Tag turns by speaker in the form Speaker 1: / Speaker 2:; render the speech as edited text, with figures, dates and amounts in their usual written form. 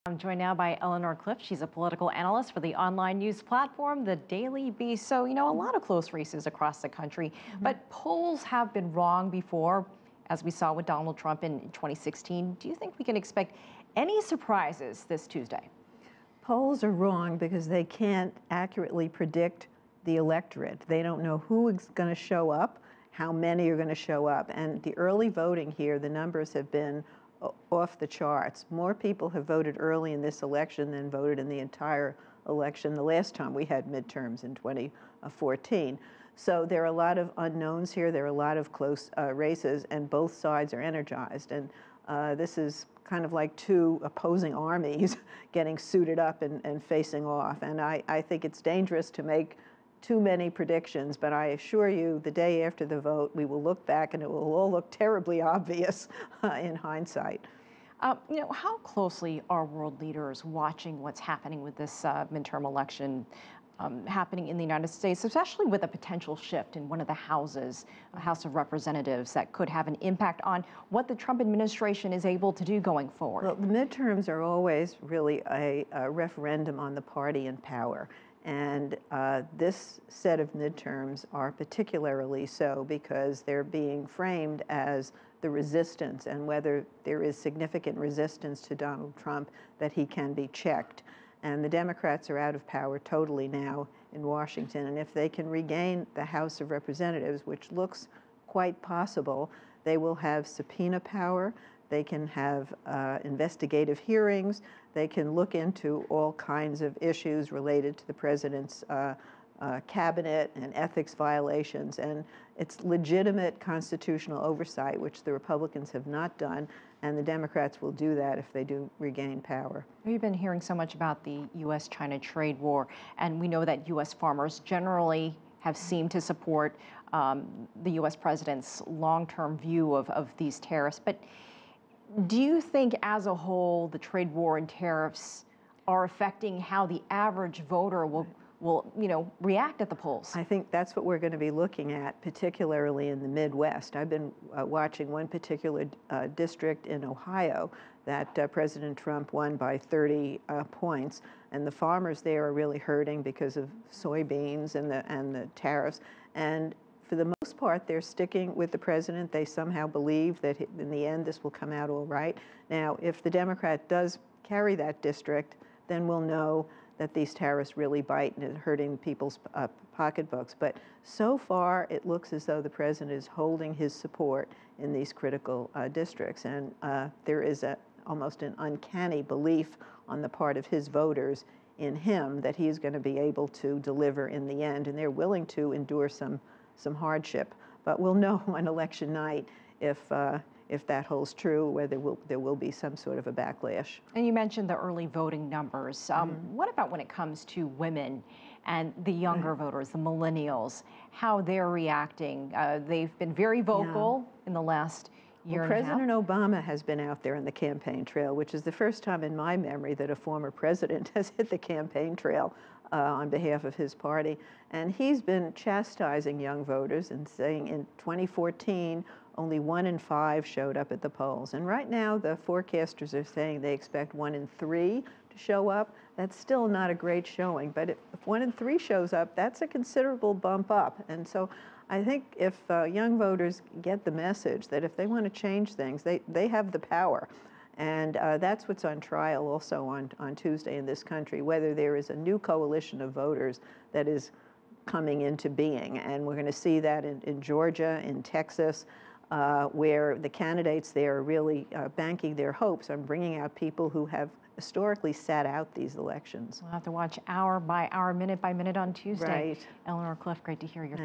Speaker 1: I'm joined now by Eleanor Clift. She's a political analyst for the online news platform, The Daily Beast. So, a lot of close races across the country, but polls have been wrong before, as we saw with Donald Trump in 2016. Do you think we can expect any surprises this Tuesday?
Speaker 2: Polls are wrong because they can't accurately predict the electorate. They don't know who is going to show up, how many are going to show up. And the early voting here, the numbers have been off the charts. More people have voted early in this election than voted in the entire election the last time we had midterms in 2014. So there are a lot of unknowns here. There are a lot of close races, and both sides are energized. And this is kind of like two opposing armies getting suited up and facing off. And I think it's dangerous to make too many predictions, but I assure you the day after the vote, we will look back and it will all look terribly obvious in hindsight.
Speaker 1: How closely are world leaders watching what's happening with this midterm election happening in the United States, especially with a potential shift in one of the houses, House of Representatives, that could have an impact on what the Trump administration is able to do going forward?
Speaker 2: Well, the midterms are always really a referendum on the party in power. And this set of midterms are particularly so because they're being framed as the resistance and whether there is significant resistance to Donald Trump that he can be checked. And the Democrats are out of power totally now in Washington. And if they can regain the House of Representatives, which looks quite possible, they will have subpoena power. They can have investigative hearings. They can look into all kinds of issues related to the president's cabinet and ethics violations. And it's legitimate constitutional oversight, which the Republicans have not done. And the Democrats will do that if they do regain power.
Speaker 1: We've been hearing so much about the U.S.-China trade war, and we know that U.S. farmers generally have seemed to support the U.S. president's long-term view of these tariffs. But do you think, as a whole, the trade war and tariffs are affecting how the average voter will react at the polls?
Speaker 2: I think that's what we're going to be looking at, particularly in the Midwest. I've been watching one particular district in Ohio that President Trump won by 30 points, and the farmers there are really hurting because of soybeans and the tariffs. And for the most part, they're sticking with the president. They somehow believe that in the end this will come out all right. Now, if the Democrat does carry that district, then we'll know that these tariffs really bite and are hurting people's pocketbooks. But so far, it looks as though the president is holding his support in these critical districts. And there is almost an uncanny belief on the part of his voters in him that he is going to be able to deliver in the end. And they're willing to endure some hardship. But we'll know on election night if that holds true, whether there will be some sort of a backlash.
Speaker 1: And you mentioned the early voting numbers. What about when it comes to women and the younger voters, the millennials, how they're reacting? They've been very vocal in the last year and a half.
Speaker 2: President Obama has been out there on the campaign trail, which is the first time in my memory that a former president has hit the campaign trail on behalf of his party. And he's been chastising young voters and saying in 2014, only 1 in 5 showed up at the polls. And right now, the forecasters are saying they expect 1 in 3 to show up. That's still not a great showing, but if 1 in 3 shows up, that's a considerable bump up. And so I think if young voters get the message that if they want to change things, they have the power. And that's what's on trial also on Tuesday in this country, whether there is a new coalition of voters that is coming into being. And we're going to see that in Georgia, in Texas, where the candidates there are really banking their hopes on bringing out people who have historically sat out these elections.
Speaker 1: We'll have to watch hour by hour, minute by minute on Tuesday.
Speaker 2: Right.
Speaker 1: Eleanor Clift, great to hear your thoughts.